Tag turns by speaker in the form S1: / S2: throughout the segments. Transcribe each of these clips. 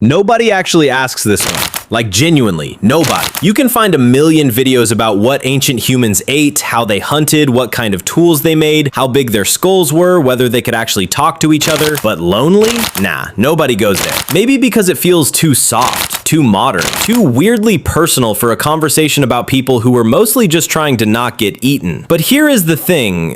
S1: Nobody actually asks this one. Like, genuinely, nobody. You can find a million videos about what ancient humans ate, how they hunted, what kind of tools they made, how big their skulls were, whether they could actually talk to each other. But lonely? Nah, nobody goes there. Maybe because it feels too soft, too modern, too weirdly personal for a conversation about people who were mostly just trying to not get eaten. But here is the thing,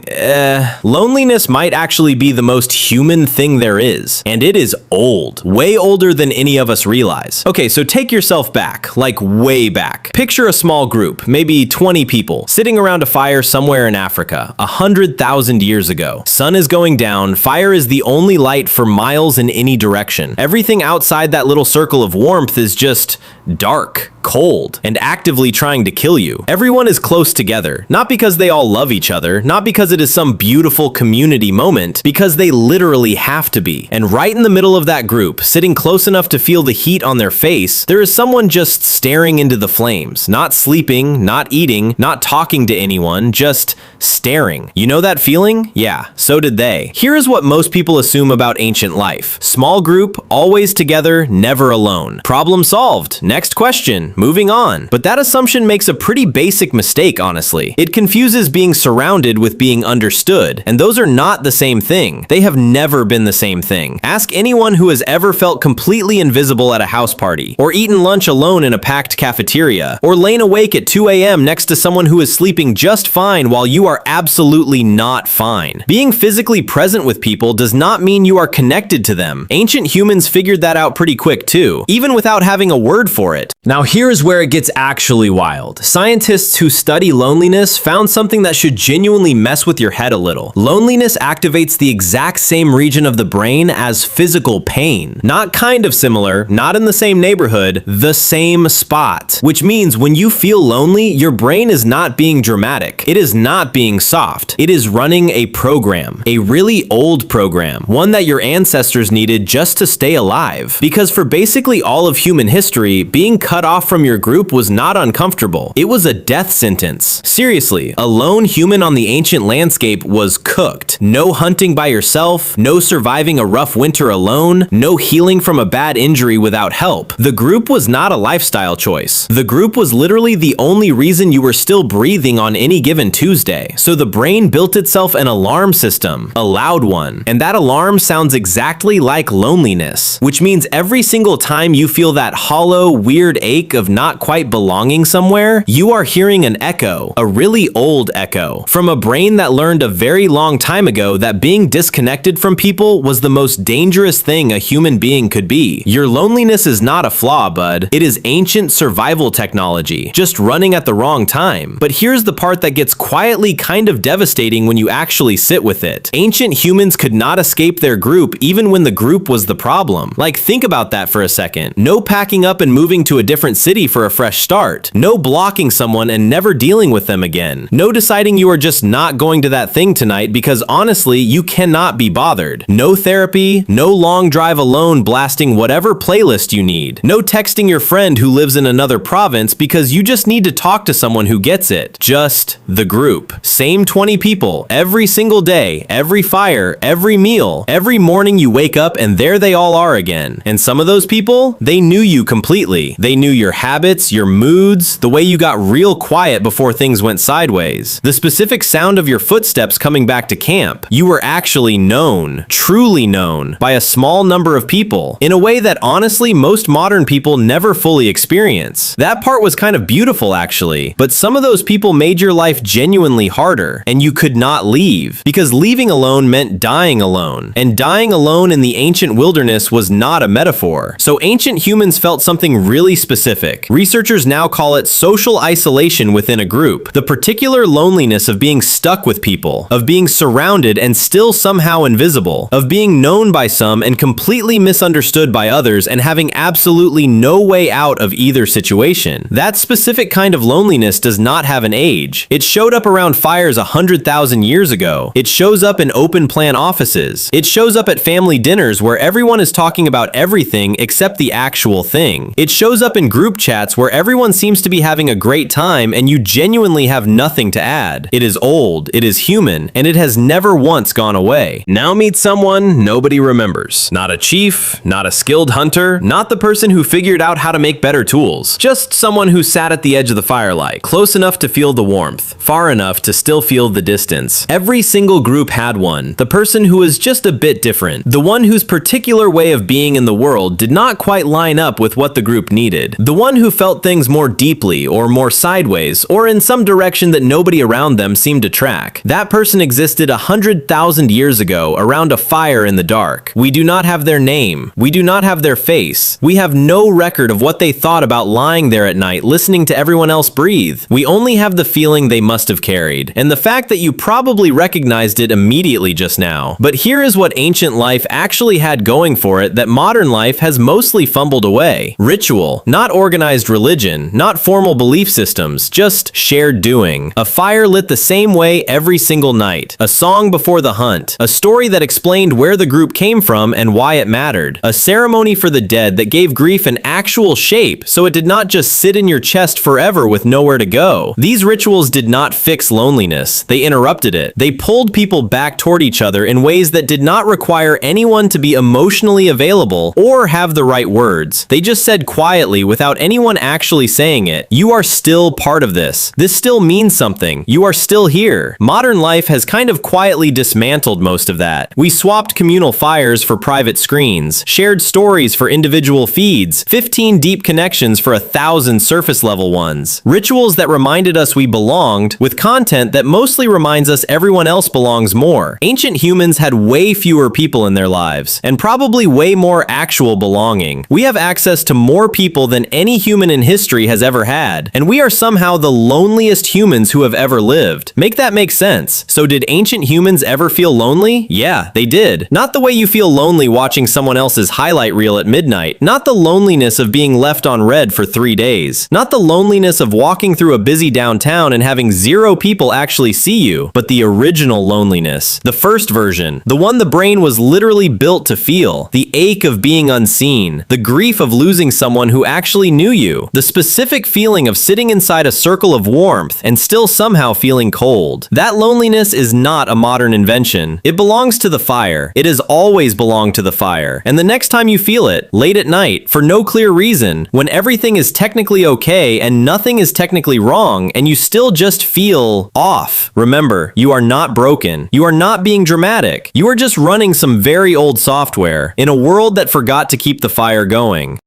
S1: loneliness might actually be the most human thing there is. And it is old, way older than any of us realize. Okay, so take yourself back, like way back. Picture a small group, maybe 20 people, sitting around a fire somewhere in Africa, 100,000 years ago. Sun is going down, fire is the only light for miles in any direction. Everything outside that little circle of warmth is just dark, cold, and actively trying to kill you. Everyone is close together, not because they all love each other, not because it is some beautiful community moment, because they literally have to be. And right in the middle of that group, sitting close enough to feel the heat on their face, there is someone just staring into the flames, not sleeping, not eating, not talking to anyone, just staring. You know that feeling? Yeah, so did they. Here is what most people assume about ancient life. Small group, always together, never alone. Problem solved. Next question. Moving on. But that assumption makes a pretty basic mistake, honestly. It confuses being surrounded with being understood, and those are not the same thing. They have never been the same thing. Ask anyone who has ever felt completely invisible at a house party, or eaten lunch alone in a packed cafeteria, or lain awake at 2 a.m. next to someone who is sleeping just fine while you are absolutely not fine. Being physically present with people does not mean you are connected to them. Ancient humans figured that out pretty quick too, even without having a word for it. Now here's where it gets actually wild. Scientists who study loneliness found something that should genuinely mess with your head a little. Loneliness activates the exact same region of the brain as physical pain. Not kind of similar, not in the same neighborhood, the same spot. Which means when you feel lonely, your brain is not being dramatic. It is not being soft. It is running a program. A really old program. One that your ancestors needed just to stay alive. Because for basically all of human history, being cut off from your group was not uncomfortable. It was a death sentence. Seriously, a lone human on the ancient landscape was cooked. No hunting by yourself, no surviving a rough winter alone, no healing from a bad injury without help. The group was not a lifestyle choice. The group was literally the only reason you were still breathing on any given Tuesday. So the brain built itself an alarm system, a loud one. And that alarm sounds exactly like loneliness, which means every single time you feel that hollow, weird ache of not quite belonging somewhere, you are hearing an echo, a really old echo, from a brain that learned a very long time ago that being disconnected from people was the most dangerous thing a human being could be. Your loneliness is not a flaw, bud. It is ancient survival technology, just running at the wrong time. But here's the part that gets quietly kind of devastating when you actually sit with it. Ancient humans could not escape their group even when the group was the problem. Like, think about that for a second. No packing up and moving to a different city for a fresh start. No blocking someone and never dealing with them again. No deciding you are just not going to that thing tonight because honestly, you cannot be bothered. No therapy, no long drive alone blasting whatever playlist you need. No texting your friend who lives in another province because you just need to talk to someone who gets it. Just the group. Same 20 people, every single day, every fire, every meal, every morning you wake up and there they all are again. And some of those people, they knew you completely. They knew your habits, your moods, the way you got real quiet before things went sideways, the specific sound of your footsteps coming back to camp. You were actually known, truly known, by a small number of people, in a way that honestly most modern people never fully experience. That part was kind of beautiful actually, but some of those people made your life genuinely harder, and you could not leave, because leaving alone meant dying alone, and dying alone in the ancient wilderness was not a metaphor. So ancient humans felt something really specific. Researchers now call it social isolation within a group, the particular loneliness of being stuck with people, of being surrounded and still somehow invisible, of being known by some and completely misunderstood by others and having absolutely no way out of either situation. That specific kind of loneliness does not have an age. It showed up around fires 100,000 years ago. It shows up in open plan offices. It shows up at family dinners where everyone is talking about everything except the actual thing. It shows up in group chats where everyone seems to be having a great time and you genuinely have nothing to add. It is old, it is human, and it has never once gone away. Now meet someone nobody remembers. Not a chief, not a skilled hunter, not the person who figured out how to make better tools. Just someone who sat at the edge of the firelight, close enough to feel the warmth, far enough to still feel the distance. Every single group had one. The person who was just a bit different. The one whose particular way of being in the world did not quite line up with what the group needed. The one who felt things more deeply or more sideways or in some direction that nobody around them seemed to track. That person existed 100,000 years ago around a fire in the dark. We do not have their name. We do not have their face. We have no record of what they thought about lying there at night listening to everyone else breathe. We only have the feeling they must have carried, and the fact that you probably recognized it immediately just now. But here is what ancient life actually had going for it that modern life has mostly fumbled away. Ritual, not organized religion, not formal belief systems, just shared doing. A fire lit the same way every single night. A song before the hunt. A story that explained where the group came from and why it mattered. A ceremony for the dead that gave grief an actual shape so it did not just sit in your chest forever with nowhere to go. These rituals did not fix loneliness. They interrupted it. They pulled people back toward each other in ways that did not require anyone to be emotionally available or have the right words. They just said quietly without anyone actually saying it, "You are still part of this. This still means something. You are still here." Modern life has kind of quietly dismantled most of that. We swapped communal fires for private screens, shared stories for individual feeds, 15 deep connections for 1,000 surface level ones. Rituals that reminded us we belonged with content that mostly reminds us everyone else belongs more. Ancient humans had way fewer people in their lives, and probably way more actual belonging. We have access to more people than any human in history has ever had, and we are somehow the loneliest humans who have ever lived. Make that make sense. So did ancient humans ever feel lonely? Yeah, they did. Not the way you feel lonely watching someone else's highlight reel at midnight. Not the loneliness of being left on red for 3 days. Not the loneliness of walking through a busy downtown and having 0 people actually see you, but the original loneliness. The first version. The one the brain was literally built to feel. The ache of being unseen. The grief of losing someone who actually knew you. The specific feeling of sitting inside a circle of warmth and still somehow feeling cold. That loneliness is not a modern invention. It belongs to the fire. It has always belonged to the fire. And the next time you feel it, late at night, for no clear reason, when everything is technically okay and nothing is technically wrong, and you still just feel off, remember, you are not broken. You are not being dramatic. You are just running some very old software in a world that forgot to keep the fire going.